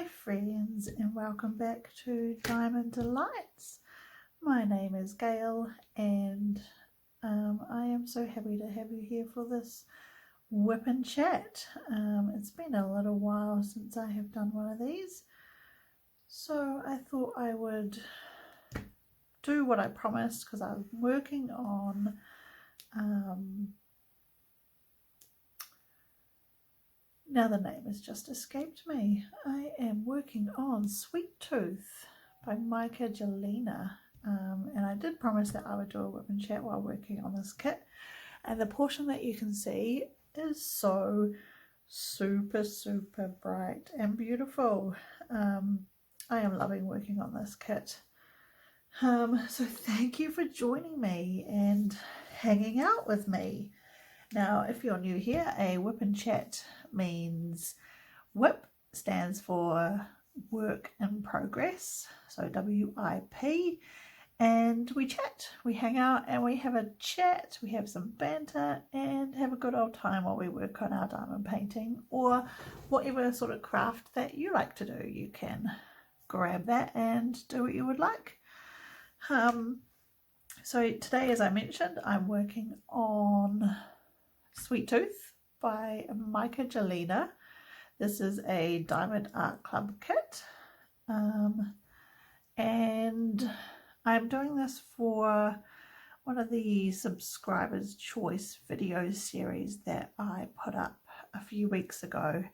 Hi friends, and welcome back to Diamond Delights. My name is Gail, and I am so happy to have you here for this whip and chat. It's been a little while since I have done one of these, so I thought I would do what I promised, because I'm working on now the name has just escaped me. I am working on Sweet Tooth by Micah Jelena, and I did promise that I would do a whip and chat while working on this kit, and the portion that you can see is so super bright and beautiful. I am loving working on this kit, so thank you for joining me and hanging out with me. Now, if you're new here, a whip and chat means WIP stands for work in progress, so WIP, and we chat, we hang out and we have a chat, we have some banter and have a good old time while we work on our diamond painting or whatever sort of craft that you like to do. You can grab that and do what you would like. So today, as I mentioned, I'm working on Sweet Tooth by Micah Jelena. This is a Diamond Art Club kit, and I'm doing this for one of the subscribers' choice video series that I put up a few weeks ago,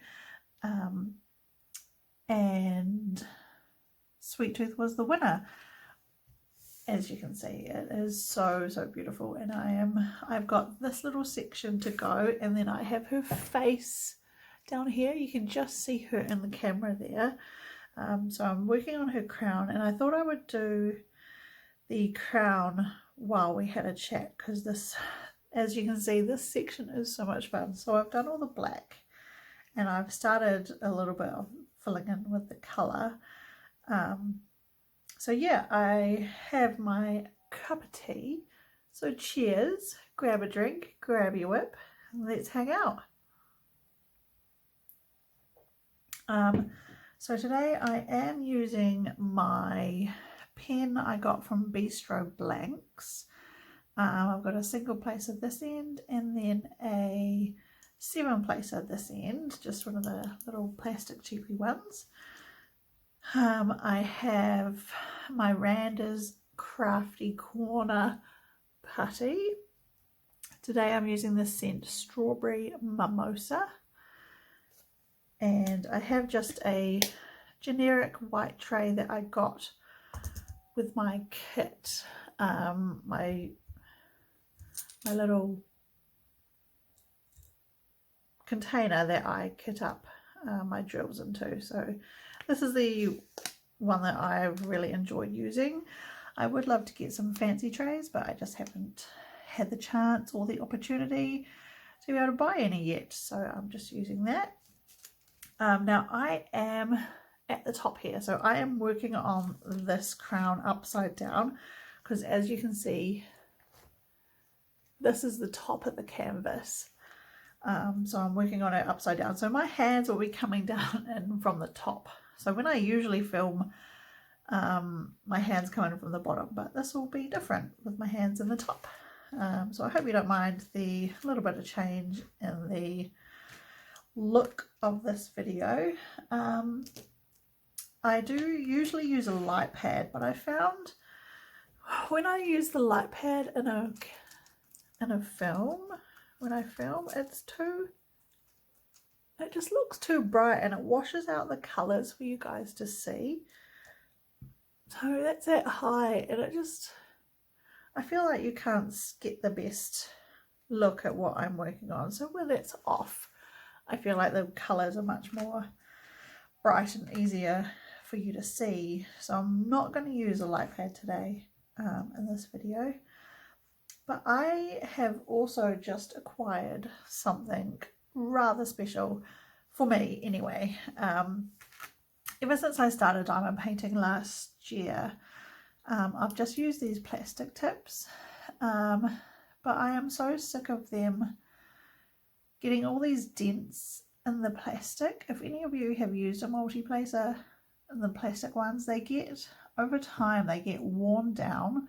and Sweet Tooth was the winner. As you can see, it is so beautiful, and I've got this little section to go, and then I have her face down here. You can just see her in the camera there. So I'm working on her crown, and I thought I would do the crown while we had a chat, because this, as you can see, this section is so much fun. So I've done all the black, and I've started a little bit of filling in with the colour. So yeah, I have my cup of tea, so cheers, grab a drink, grab your whip, and let's hang out. So today I am using my pen I got from Bistro Blanks. I've got a single placer this end and then a 7 placer this end, just one of the little plastic cheapy ones. I have my Randas Crafty Corner putty. Today I'm using the scent Strawberry Mimosa, and I have just a generic white tray that I got with my kit, my little container that I kit up my drills into. So this is the one that I've really enjoyed using. I would love to get some fancy trays, but I just haven't had the chance or the opportunity to be able to buy any yet, so I'm just using that. Now I am at the top here, so I am working on this crown upside down, because as you can see, this is the top of the canvas. So I'm working on it upside down, so my hands will be coming down in from the top. So when I usually film, my hands come in from the bottom, but this will be different with my hands in the top. So I hope you don't mind the little bit of change in the look of this video. I do usually use a light pad, but I found when I use the light pad in a film, when I film, it just looks too bright and it washes out the colours for you guys to see. So that's at high, and I feel like you can't get the best look at what I'm working on. So when it's off, I feel like the colours are much more bright and easier for you to see. So I'm not going to use a light pad today in this video. But I have also just acquired something rather special for me anyway. Ever since I started diamond painting last year, I've just used these plastic tips, but I am so sick of them getting all these dents in the plastic. If any of you have used a multi-placer, the plastic ones, they get, over time, they get worn down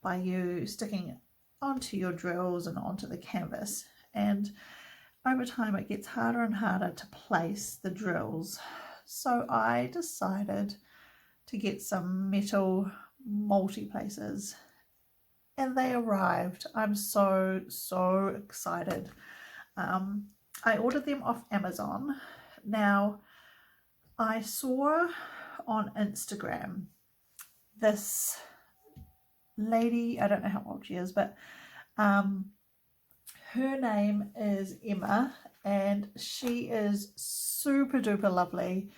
by you sticking onto your drills and onto the canvas. And over time it gets harder and harder to place the drills. So I decided to get some metal multi-placers, and they arrived. I'm so excited. I ordered them off Amazon. Now, I saw on Instagram this lady, I don't know how old she is, but her name is Emma, and she is super duper lovely.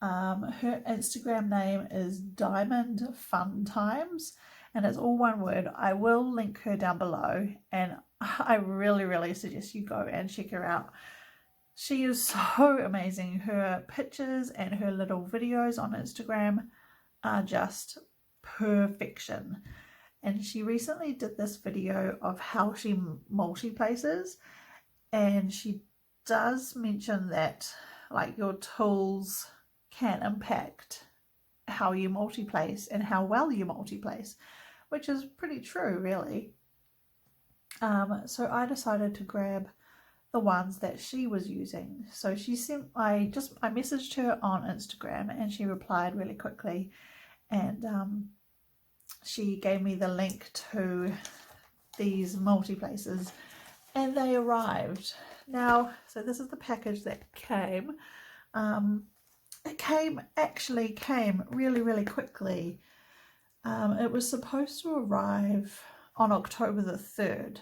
Her Instagram name is Diamondfuntimes, and it's all one word. I will link her down below, and I really suggest you go and check her out. She is so amazing. Her pictures and her little videos on Instagram are just perfection. And she recently did this video of how she multi-places, and she does mention that like your tools can impact how you multi-place and how well you multi-place, which is pretty true, really. So I decided to grab the ones that she was using. So she sent, I messaged her on Instagram, and she replied really quickly, and she gave me the link to these multi-places, and they arrived. Now, so this is the package that came. It actually came really quickly. It was supposed to arrive on October the 3rd,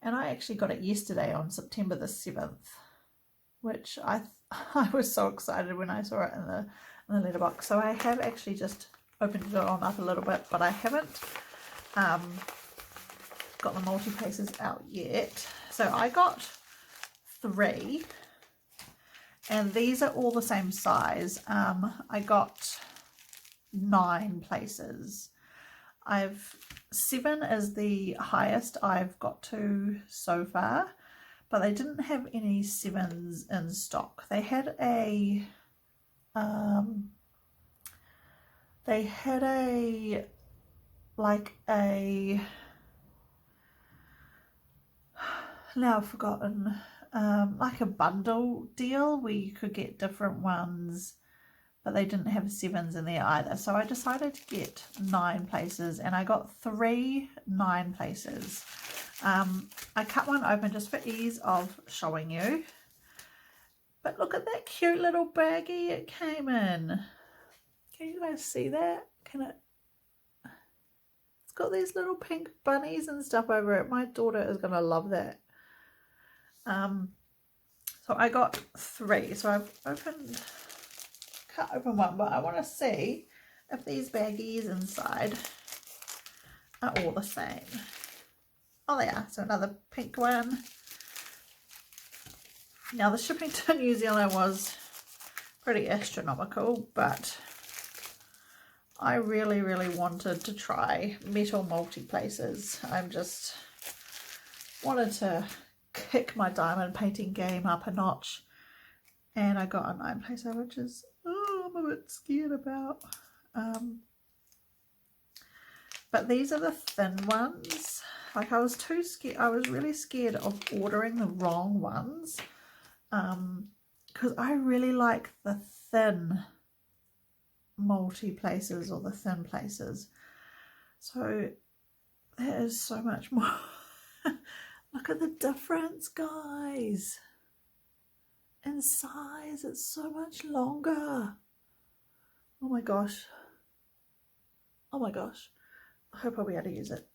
and I actually got it yesterday on September the 7th, which I was so excited when I saw it in the letterbox. So I have actually just opened it on up a little bit, but I haven't got the multi-places out yet. So I got 3, and these are all the same size. I got 9 places. 7 is the highest I've got to so far, but they didn't have any 7s in stock. They had a now I've forgotten, like a bundle deal where you could get different ones, but they didn't have 7s in there either. So I decided to get 9 places, and I got 3 9 places. I cut one open just for ease of showing you. But look at that cute little baggie it came in. Can you guys see that? It's got these little pink bunnies and stuff over it. My daughter is going to love that. So I got 3. So I've cut open one, but I want to see if these baggies inside are all the same. Oh, they are. So another pink one. Now the shipping to New Zealand was pretty astronomical, but I really wanted to try metal multi-places. I'm just wanted to kick my diamond painting game up a notch, and I got a 9 placer, which is I'm a bit scared about. But these are the thin ones. Like, I was too scared. I was really scared of ordering the wrong ones, because I really like the thin multi-places, or the thin places. So there is so much more. Look at the difference, guys. In size, it's so much longer. Oh my gosh. Oh my gosh. I hope I'll be able to use it.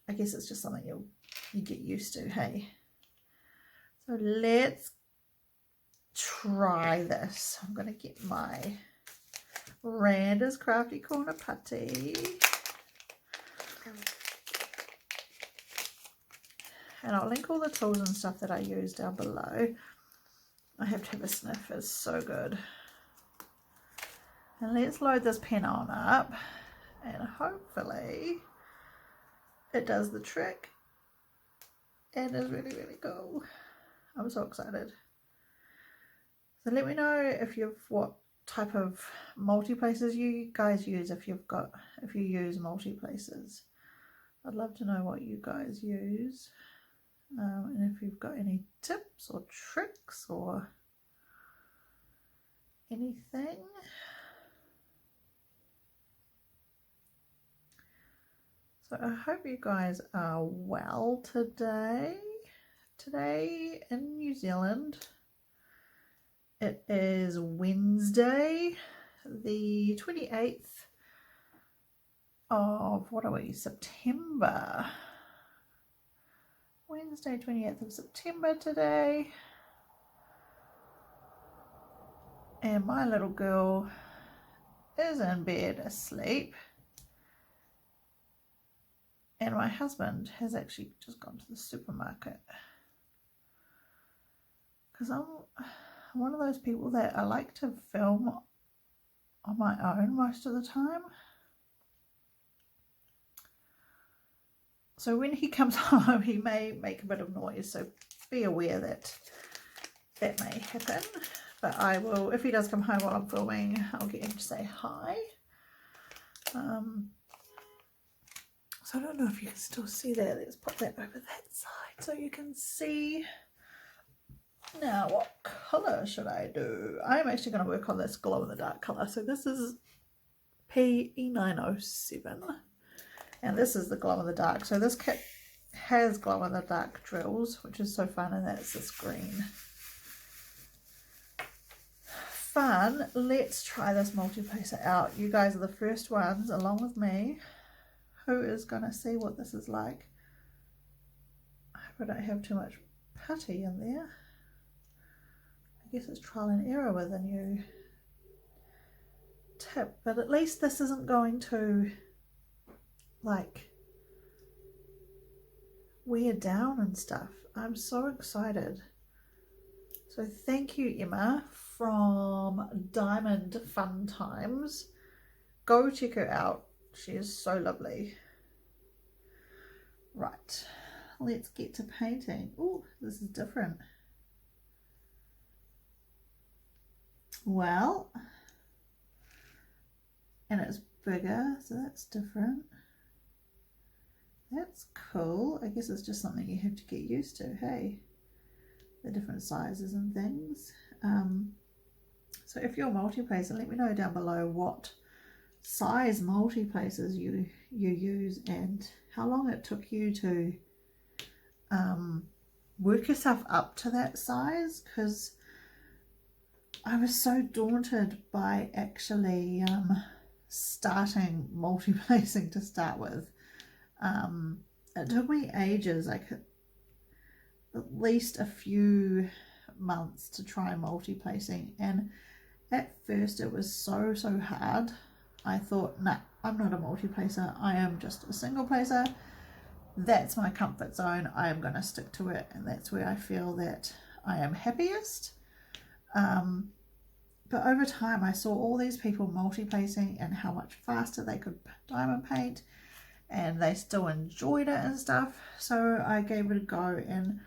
I guess it's just something you get used to, hey? So let's try this. I'm going to get my Randas Crafty Corner putty. And I'll link all the tools and stuff that I use down below. I have to have a sniff, it's so good. And let's load this pen on up, and hopefully it does the trick and is really cool. I'm so excited. So let me know if what type of multi-places you guys use, if you use multi-places. I'd love to know what you guys use, and if you've got any tips or tricks or anything. So I hope you guys are well today. Today in New Zealand, it is Wednesday, the 28th of, what are we, September. Wednesday, 28th of September today. And my little girl is in bed asleep. And my husband has actually just gone to the supermarket. Because I'm one of those people that I like to film on my own most of the time. So when he comes home, he may make a bit of noise. So be aware that that may happen. But I will, if he does come home while I'm filming, I'll get him to say hi. So I don't know if you can still see that. Let's put that over that side so you can see. Now, what colour should I do? I'm actually going to work on this glow in the dark colour. So this is PE907 and this is the glow in the dark. So this kit has glow in the dark drills, which is so fun, and that's this green. Fun. Let's try this multi-placer out. You guys are the first ones, along with me, who is going to see what this is like. I hope I don't have too much putty in there. I guess it's trial and error with a new tip, but at least this isn't going to like wear down and stuff. I'm so excited. So thank you, Emma from Diamondfuntimes. Go check her out. She is so lovely. Right, let's get to painting. Oh, this is different. Well, and it's bigger, so that's different. That's cool. I guess it's just something you have to get used to, hey? The different sizes and things. So if you're multi-placer, let me know down below what size multi-placers you use and how long it took you to work yourself up to that size, because I was so daunted by actually starting multi-placing to start with. It took me ages, like at least a few months to try multi-placing, and at first it was so hard. I thought, nah, I'm not a multi-placer, I am just a single placer. That's my comfort zone. I am going to stick to it, and that's where I feel that I am happiest. But over time I saw all these people multi-placing and how much faster they could diamond paint, and they still enjoyed it and stuff. So I gave it a go, and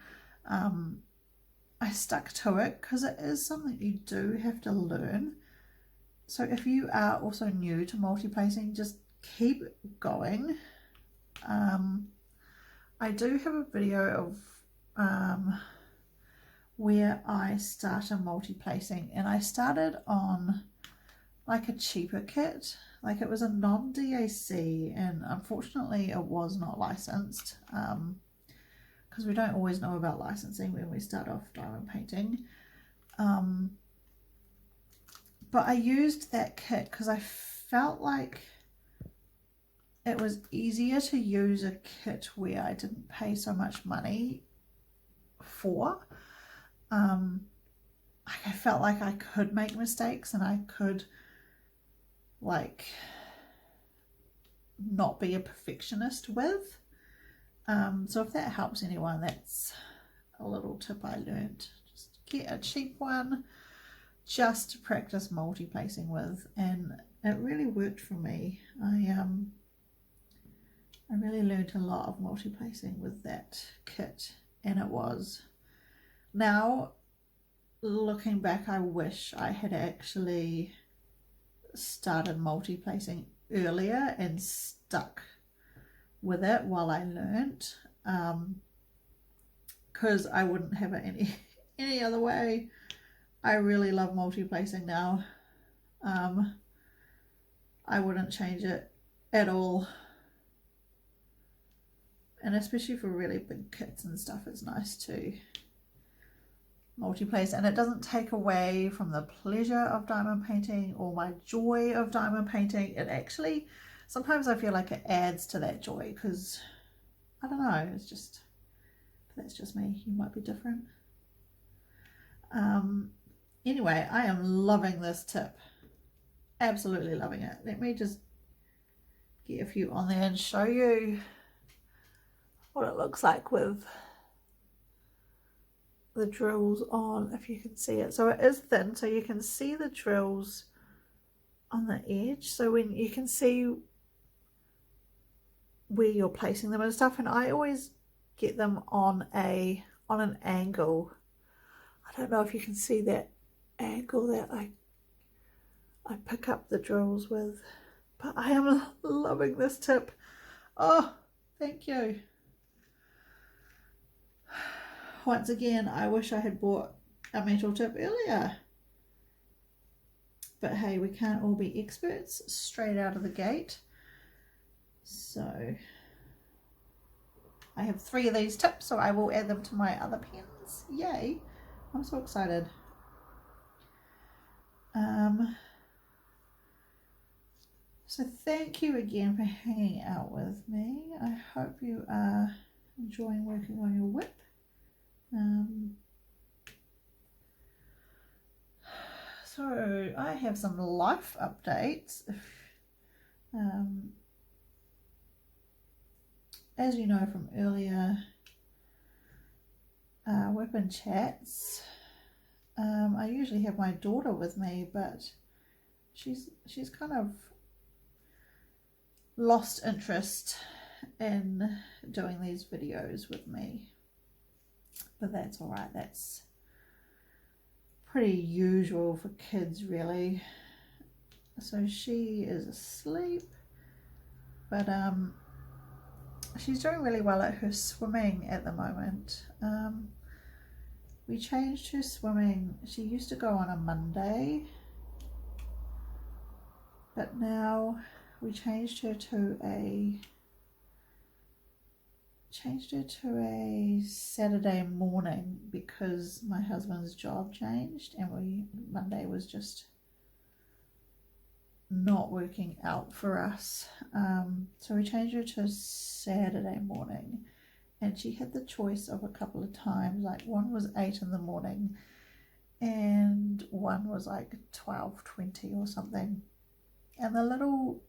I stuck to it because it is something you do have to learn. So if you are also new to multi-placing, just keep going. I do have a video of where I started multi-placing, and I started on like a cheaper kit. Like it was a non-DAC, and unfortunately it was not licensed, because we don't always know about licensing when we start off diamond painting. But I used that kit because I felt like it was easier to use a kit where I didn't pay so much money for. I felt like I could make mistakes, and I could like not be a perfectionist with. So if that helps anyone, that's a little tip I learned. Just get a cheap one just to practice multi-placing with, and it really worked for me. I really learned a lot of multi-placing with that kit, and it was. Now looking back, I wish I had actually started multi-placing earlier and stuck with it while I learnt, because I wouldn't have it any other way. I really love multi-placing now. I wouldn't change it at all, and especially for really big kits and stuff, it's nice to multi-place, and it doesn't take away from the pleasure of diamond painting or my joy of diamond painting. It actually, sometimes I feel like it adds to that joy, because I don't know, it's just, that's just me. You might be different. Anyway, I am loving this tip, absolutely loving it. Let me just get a few on there and show you what it looks like with the drills on, if you can see it. So it is thin, so you can see the drills on the edge, so when you can see where you're placing them and stuff. And I always get them on an angle. I don't know if you can see that angle that I pick up the drills with, but I am loving this tip. Oh, thank you. Once again, I wish I had bought a metal tip earlier. But hey, we can't all be experts straight out of the gate. So I have 3 of these tips, so I will add them to my other pens. Yay! I'm so excited. So thank you again for hanging out with me. I hope you are enjoying working on your WIP. So I have some life updates. As you know from earlier WIP and chats, I usually have my daughter with me, but she's kind of lost interest in doing these videos with me. But that's all right. That's pretty usual for kids, really. So she is asleep, but she's doing really well at her swimming at the moment. We changed her swimming. She used to go on a Monday, but now we changed her to a Saturday morning because my husband's job changed, and Monday was just not working out for us. So we changed her to Saturday morning, and she had the choice of a couple of times. Like one was 8 in the morning and one was like 12:20 or something, and the little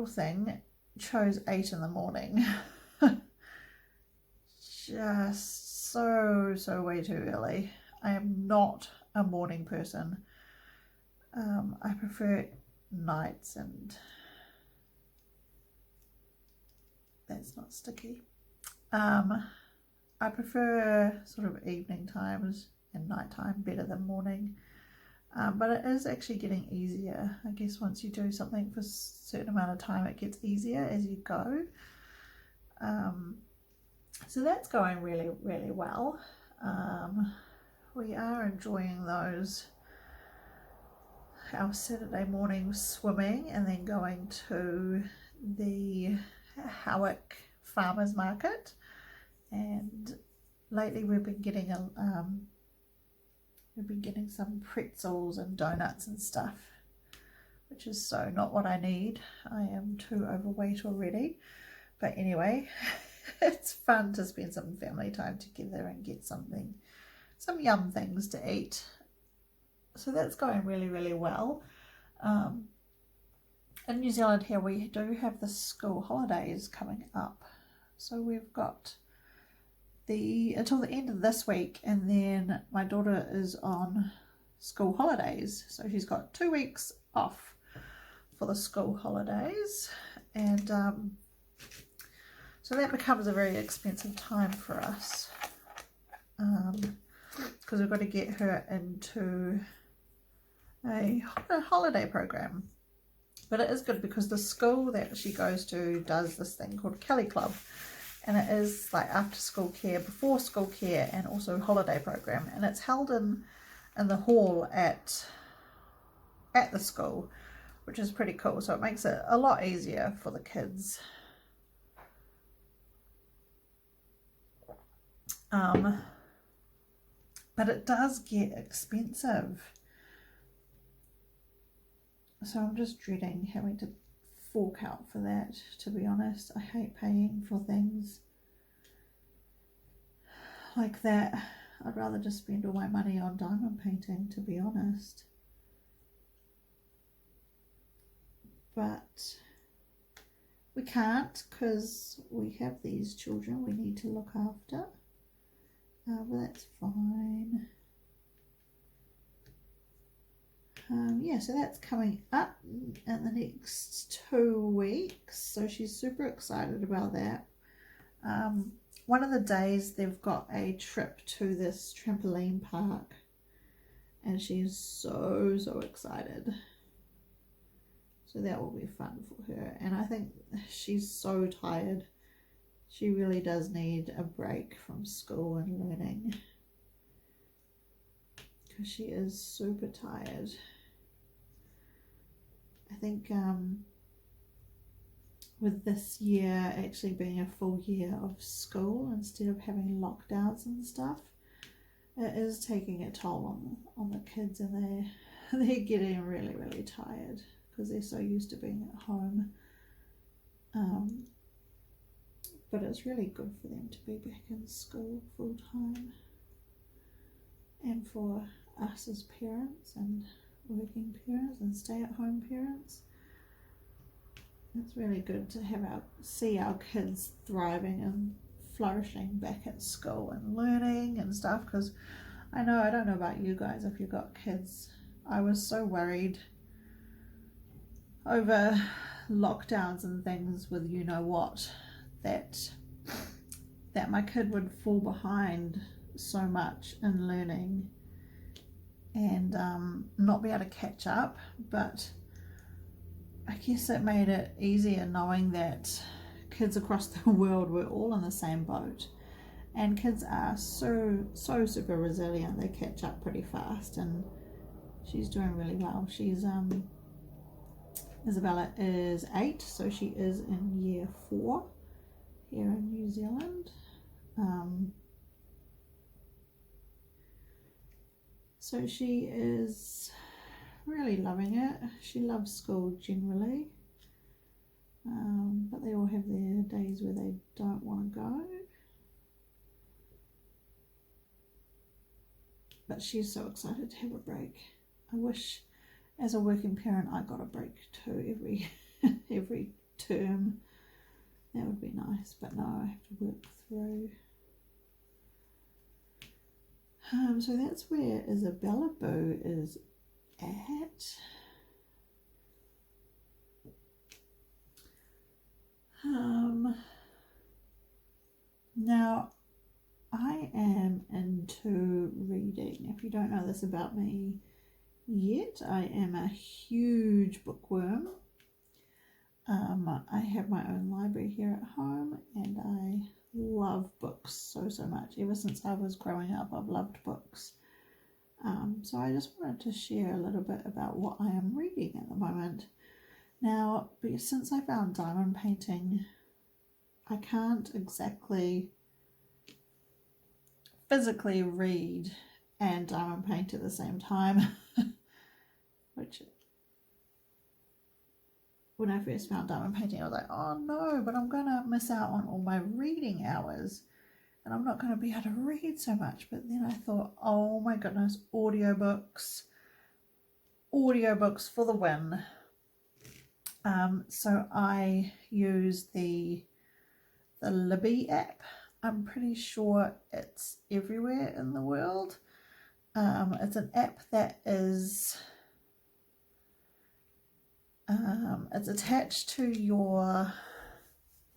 thing chose 8 in the morning. Just so way too early. I am not a morning person. I prefer nights, and that's not sticky. I prefer sort of evening times and nighttime better than morning. But it is actually getting easier. I guess once you do something for a certain amount of time, it gets easier as you go. So that's going really, really well. We are enjoying our Saturday morning swimming, and then going to the Howick Farmers Market. And lately we've been getting some pretzels and donuts and stuff, which is so not what I need. I am too overweight already. But anyway, it's fun to spend some family time together and get some yum things to eat. So that's going really, really well. In New Zealand here, we do have the school holidays coming up. So we've got until the end of this week, and then my daughter is on school holidays. So she's got 2 weeks off for the school holidays. And so that becomes a very expensive time for us. because we've got to get her into a holiday program. But it is good because the school that she goes to does this thing called Kelly Club, and it is like after school care, before school care, and also holiday program, and it's held in the hall at the school, which is pretty cool. So it makes it a lot easier for the kids. But it does get expensive. So I'm just dreading having to fork out for that, to be honest. I hate paying for things like that. I'd rather just spend all my money on diamond painting, to be honest. But we can't, because we have these children we need to look after. But that's fine. Yeah, so that's coming up in the next 2 weeks, so she's super excited about that. One of the days they've got a trip to this trampoline park, and she's so excited. So that will be fun for her, and I think she's so tired. She really does need a break from school and learning, because she is super tired. I think with this year actually being a full year of school instead of having lockdowns and stuff, it is taking a toll on the kids, and they're getting really tired because they're so used to being at home. But it's really good for them to be back in school full time, and for us as parents and working parents and stay-at-home parents, it's really good to see our kids thriving and flourishing back at school and learning and stuff. Because I don't know about you guys if you've got kids. I was so worried over lockdowns and things with you know what, that my kid would fall behind so much in learning and not be able to catch up. But I guess it made it easier knowing that kids across the world were all in the same boat, and kids are so super resilient. They catch up pretty fast, and she's doing really well. She's Isabella is 8, so she is in year 4 here in New Zealand. So she is really loving it. She loves school generally, but they all have their days where they don't want to go. But she's so excited to have a break. I wish as a working parent I got a break too every term. That would be nice, but no, I have to work through. So that's where Isabella Boo is at. Now I am into reading. If you don't know this about me yet, I am a huge bookworm. I have my own library here at home, and I love books so much. Ever since I was growing up, I've loved books. So I just wanted to share a little bit about what I am reading at the moment. Now, since I found diamond painting, I can't exactly physically read and diamond paint at the same time, which when I first found diamond painting I was like, oh no, but I'm gonna miss out on all my reading hours and I'm not going to be able to read so much. But then I thought, oh my goodness, audiobooks for the win. So I use the Libby app. I'm pretty sure it's everywhere in the world. It's an app that is it's attached to your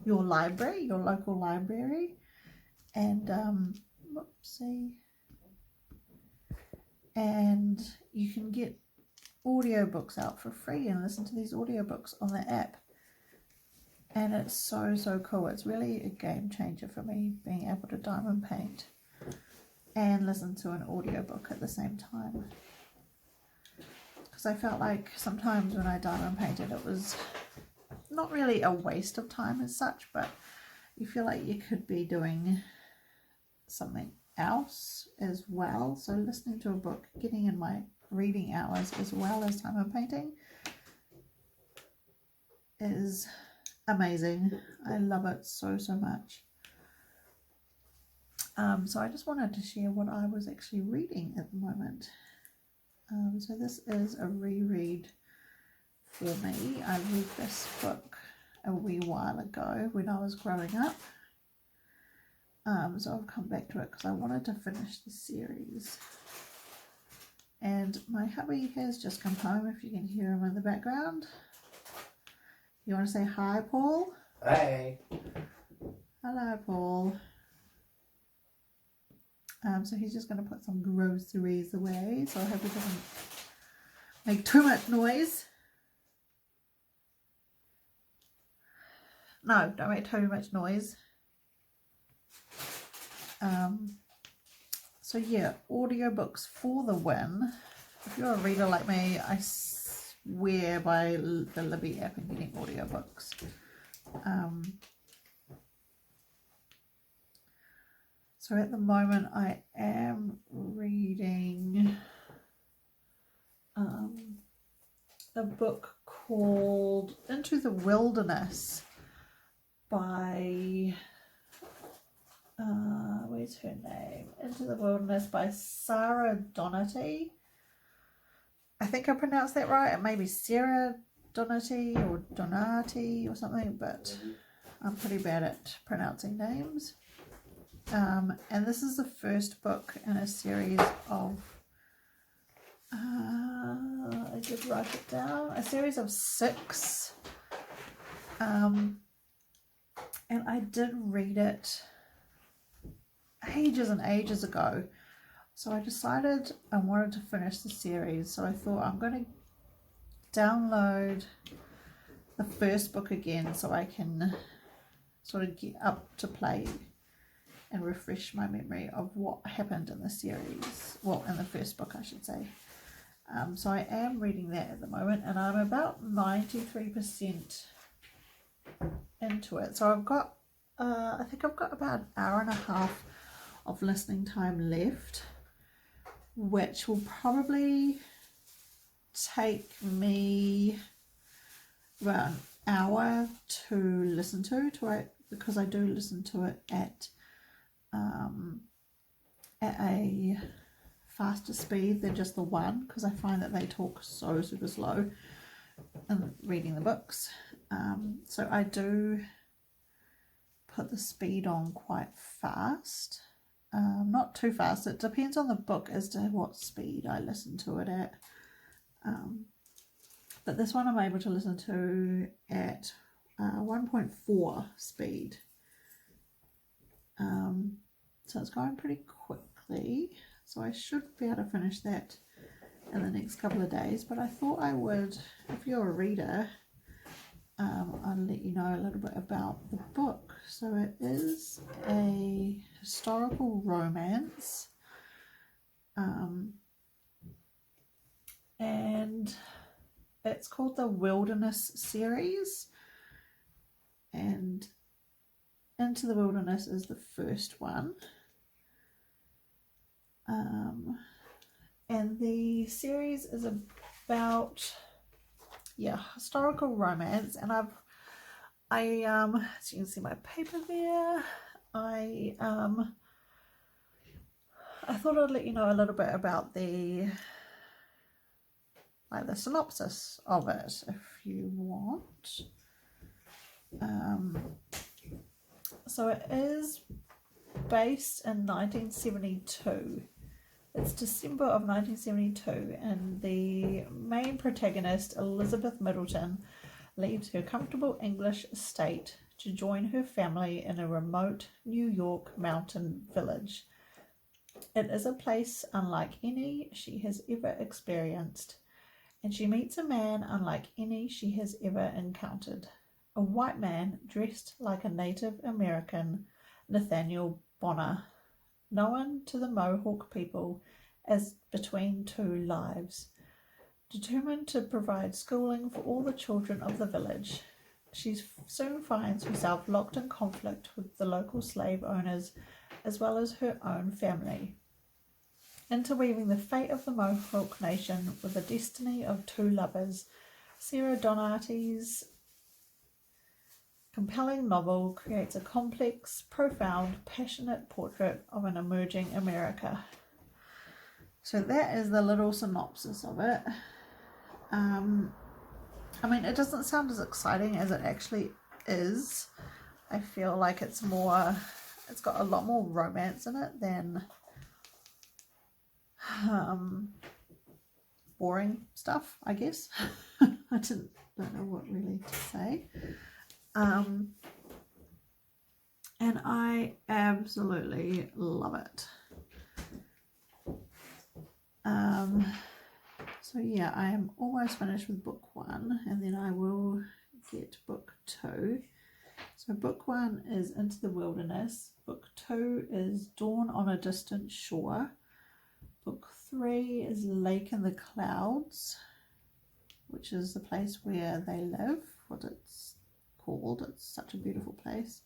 library, your local library, and whoopsie, and you can get audiobooks out for free and listen to these audiobooks on the app. And it's so cool. It's really a game changer for me, being able to diamond paint and listen to an audiobook at the same time. Because I felt like sometimes when I diamond painted, it was not really a waste of time as such, but you feel like you could be doing something else as well. So listening to a book, getting in my reading hours as well as diamond painting is amazing. I love it so much. So I just wanted to share what I was actually reading at the moment. So this is a reread for me. I read this book a wee while ago when I was growing up. So I've come back to it because I wanted to finish the series. And my hubby has just come home, if you can hear him in the background. You want to say hi, Paul? Hey. Hello, Paul. So he's just going to put some groceries away, so I hope he doesn't make too much noise. No, don't make too much noise. So yeah, audiobooks for the win. If you're a reader like me, I swear by the Libby app and getting audiobooks. So at the moment I am reading a book called Into the Wilderness by where's her name? Into the Wilderness by Sarah Donnity. I think I pronounced that right. It may be Sarah Donnity or Donnity or something, but I'm pretty bad at pronouncing names. And this is the first book in a series of I did write it down, a series of 6, and I did read it ages and ages ago, so I decided I wanted to finish the series. So I thought I'm going to download the first book again so I can sort of get up to play and refresh my memory of what happened in the series, well, in the first book I should say. So I am reading that at the moment, and I'm about 93% into it. So I've got I think I've got about an hour and a half of listening time left, which will probably take me about an hour to listen to it, because I do listen to it at a faster speed than just the one, because I find that they talk so super slow in reading the books. So I do put the speed on quite fast, not too fast. It depends on the book as to what speed I listen to it at, but this one I'm able to listen to at 1.4 speed. So it's going pretty quickly, so I should be able to finish that in the next couple of days. But I thought I would, if you're a reader, I'll let you know a little bit about the book. So it is a historical romance, and it's called the Wilderness series, and Into the Wilderness is the first one. And the series is about, yeah, historical romance. And as you can see my paper there, I thought I'd let you know a little bit about the synopsis of it if you want. So it is based in 1972. It's December of 1972, and the main protagonist, Elizabeth Middleton, leaves her comfortable English estate to join her family in a remote New York mountain village. It is a place unlike any she has ever experienced, and she meets a man unlike any she has ever encountered. A white man dressed like a Native American, Nathaniel Bonner, known to the Mohawk people as Between Two Lives. Determined to provide schooling for all the children of the village, she soon finds herself locked in conflict with the local slave owners as well as her own family, interweaving the fate of the Mohawk nation with the destiny of two lovers. Sarah Donati's compelling novel creates a complex, profound, passionate portrait of an emerging America. So that is the little synopsis of it. I mean, it doesn't sound as exciting as it actually is. I feel like it's got a lot more romance in it than boring stuff, I guess. I don't know what really to say. And I absolutely love it. So yeah, I am almost finished with book 1, and then I will get book 2. So book 1 is Into the Wilderness. Book 2 is Dawn on a Distant Shore. Book 3 is Lake in the Clouds, which is the place where they live, what it's called. It's such a beautiful place.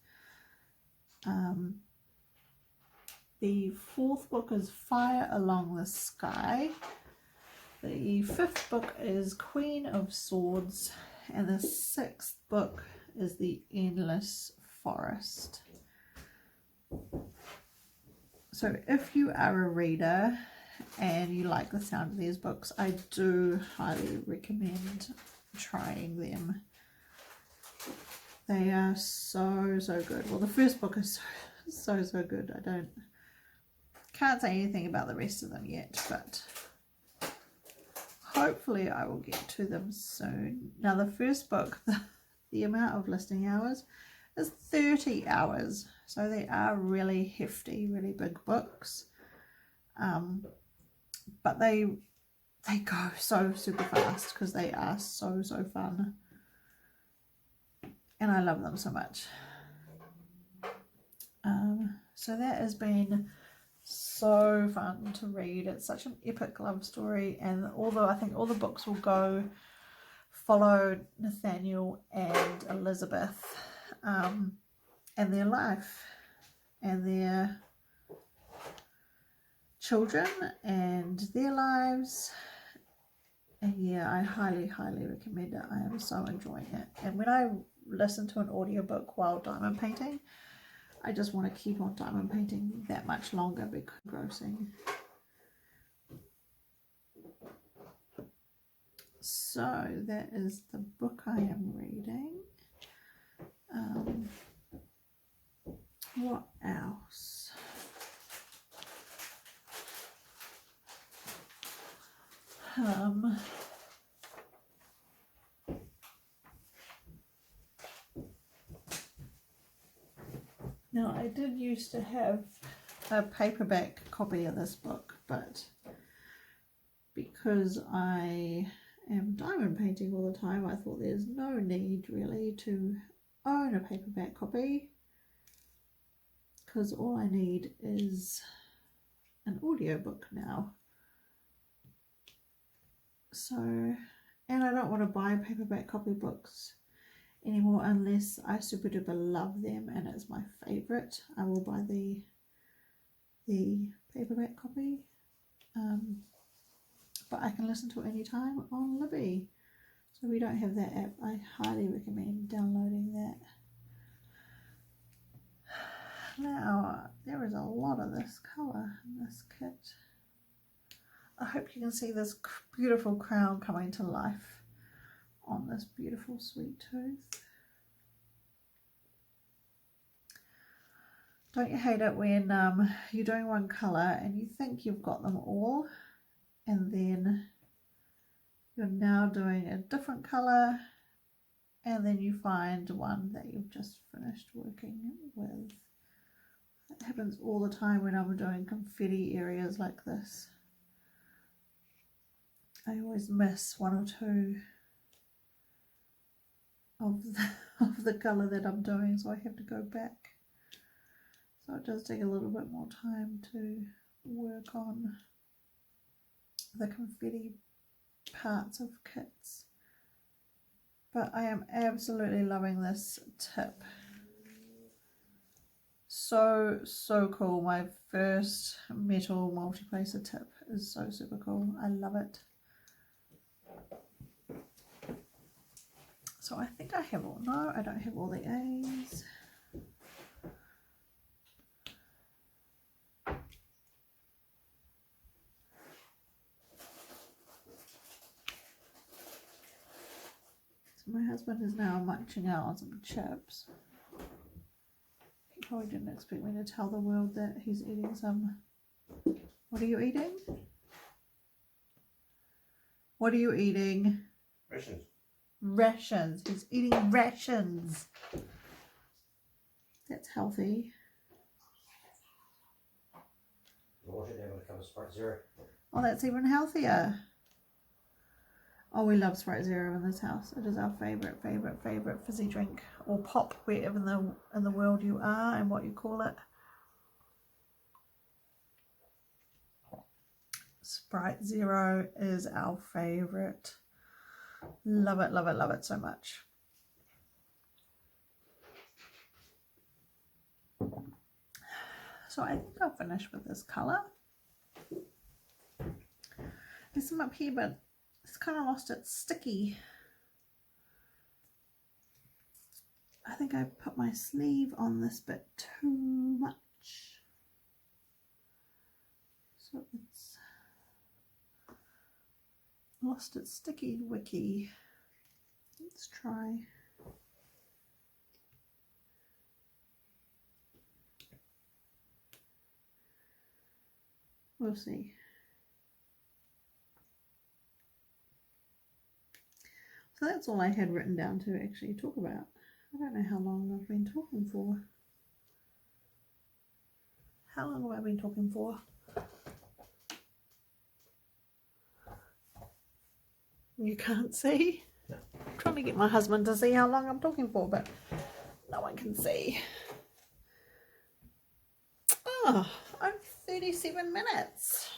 The 4th book is Fire Along the Sky. The 5th book is Queen of Swords, and the 6th book is The Endless Forest. So if you are a reader and you like the sound of these books, I do highly recommend trying them. They are so good. Well, the first book is so good. Can't say anything about the rest of them yet, but hopefully I will get to them soon. Now the first book, the amount of listening hours is 30 hours, so they are really hefty, really big books, but they go so super fast because they are so fun, and I love them so much. So that has been so fun to read. It's such an epic love story, and although I think all the books will follow Nathaniel and Elizabeth and their life and their children and their lives, and yeah, I highly recommend it. I am so enjoying it, and when I listen to an audiobook while diamond painting, I just want to keep on diamond painting that much longer because it's engrossing. So that is the book I am reading. What else? Now, I did used to have a paperback copy of this book, but because I am diamond painting all the time, I thought there's no need really to own a paperback copy, because all I need is an audiobook now. So, and I don't want to buy paperback copy books anymore unless I super duper love them and it's my favorite. I will buy the paperback copy, but I can listen to it anytime on Libby. So we don't have that app. I highly recommend downloading that. Now there is a lot of this colour in this kit. I hope you can see this beautiful crown coming to life on this beautiful sweet tooth. Don't you hate it when you're doing one colour and you think you've got them all, and then you're now doing a different colour, and then you find one that you've just finished working with. It happens all the time when I'm doing confetti areas like this. I always miss one or two of the colour that I'm doing, so I have to go back. So it does take a little bit more time to work on the confetti parts of kits. But I am absolutely loving this tip. So cool. My first metal multi-placer tip is so super cool. I love it. So I think I have all, no, I don't have all the A's. So my husband is now munching out on some chips. He probably didn't expect me to tell the world that he's eating some. What are you eating? What are you eating? Rations. Rations. He's eating rations. That's healthy. Wash it down with a cup of Sprite Zero. Oh, that's even healthier. Oh, we love Sprite Zero in this house. It is our favourite fizzy drink, or pop, wherever in the world you are and what you call it. Sprite Zero is our favourite. Love it, love it, love it so much. So I think I'll finish with this colour. There's some up here, but it's kind of lost its sticky. I think I put my sleeve on this bit too much. So it's lost its sticky wicky. Let's try. We'll see. So that's all I had written down to actually talk about. I don't know how long I've been talking for. How long have I been talking for? You can't see? No. I'm trying to get my husband to see how long I'm talking for, but no one can see. Oh, only 37 minutes.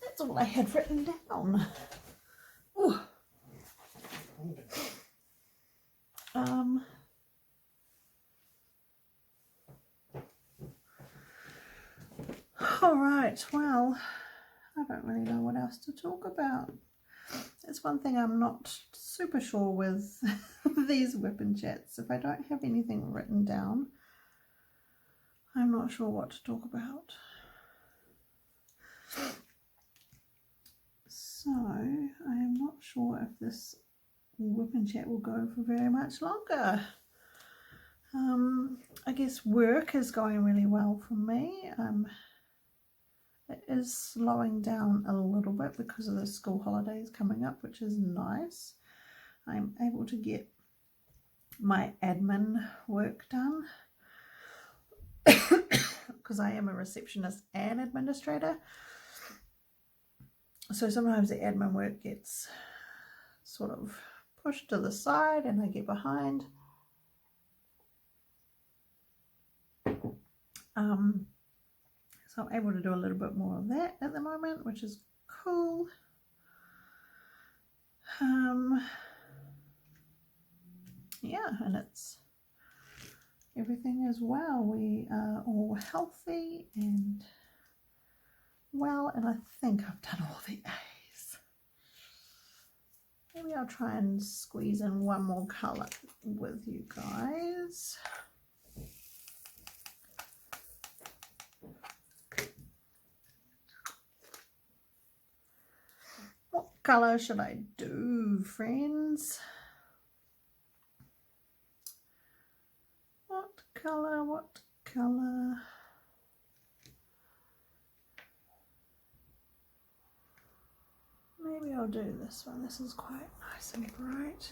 That's all I had written down. Ooh. All right, well, I don't really know what else to talk about. That's one thing I'm not super sure with these WIP and chats. If I don't have anything written down, I'm not sure what to talk about. So I am not sure if this WIP and chat will go for very much longer. I guess work is going really well for me. It is slowing down a little bit because of the school holidays coming up, which is nice. I'm able to get my admin work done because I am a receptionist and administrator. So sometimes the admin work gets sort of pushed to the side and I get behind. So I'm able to do a little bit more of that at the moment, which is cool. Yeah, and everything is well. We are all healthy and well, and I think I've done all the A's. Maybe I'll try and squeeze in one more colour with you guys. What colour should I do, friends? What colour? What colour? Maybe I'll do this one. This is quite nice and bright.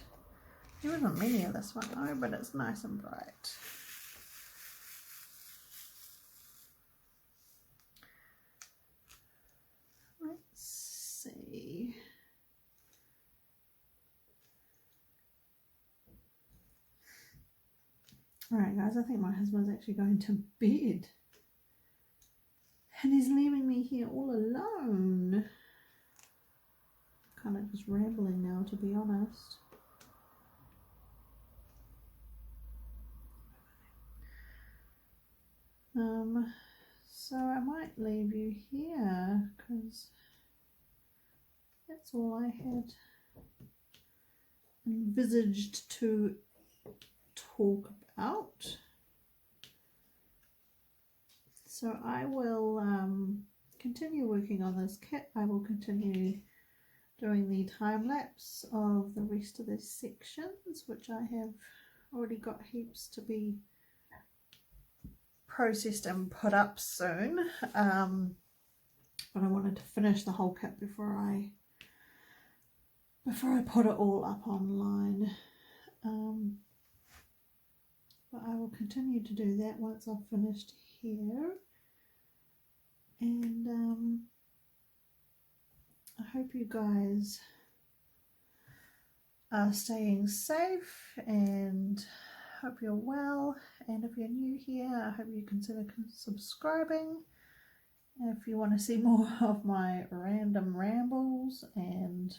There isn't many of this one though, but it's nice and bright. Alright guys, I think my husband's actually going to bed. And he's leaving me here all alone. Kind of just rambling now, to be honest. So I might leave you here because that's all I had envisaged to talk about. So I will continue working on this kit. I will continue doing the time lapse of the rest of the sections, which I have already got heaps to be processed and put up soon. But I wanted to finish the whole kit before I put it all up online. But I will continue to do that once I've finished here. And I hope you guys are staying safe and hope you're well. And if you're new here, I hope you consider subscribing. And if you want to see more of my random rambles and,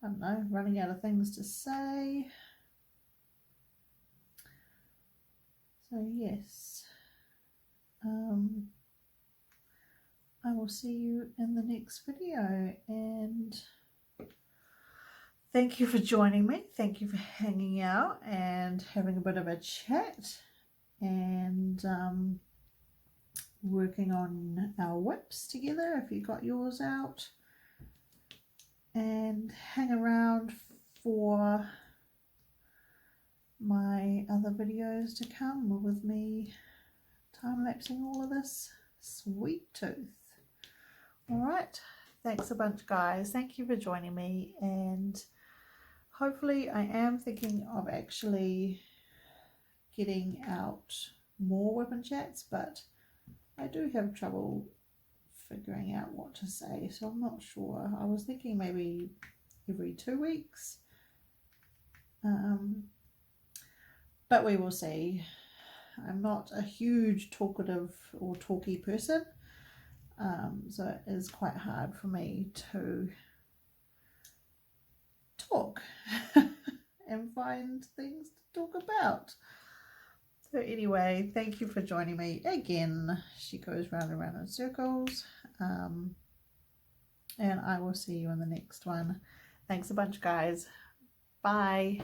I don't know, running out of things to say. So yes, I will see you in the next video, and thank you for joining me. Thank you for hanging out and having a bit of a chat and working on our WIPs together if you got yours out, and hang around for my other videos to come with me time-lapsing all of this sweet tooth. Alright, thanks a bunch guys. Thank you for joining me, and hopefully I am thinking of actually getting out more WIP and chats, but I do have trouble figuring out what to say, so I'm not sure. I was thinking maybe every 2 weeks, but we will see. I'm not a huge talkative or talky person, so it is quite hard for me to talk and find things to talk about. So anyway, thank you for joining me again. She goes round and round in circles, and I will see you in the next one. Thanks a bunch guys. Bye.